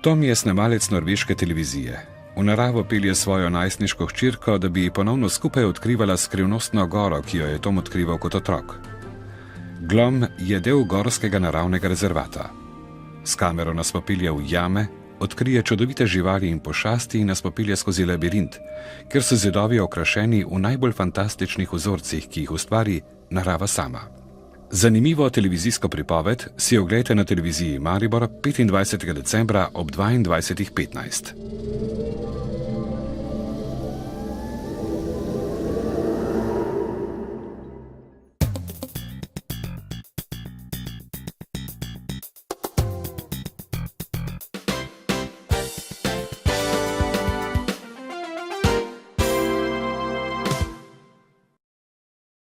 Tom je snemalec norveške televizije. V naravo pelje svojo najstniško hčerko, da bi ponovno skupaj odkrivala skrivnostno goro, ki jo je Tom odkrival kot otrok. Glom je del gorskega naravnega rezervata. S kamero nas popelje v jame, odkrije čudovite živali in pošasti in nas popelje skozi labirint, ker so zidovi okrašeni v najbolj fantastičnih vzorcih, ki jih ustvari narava sama. Zanimivo televizijsko pripoved si oglejte na televiziji Maribor 25. decembra ob 22:15.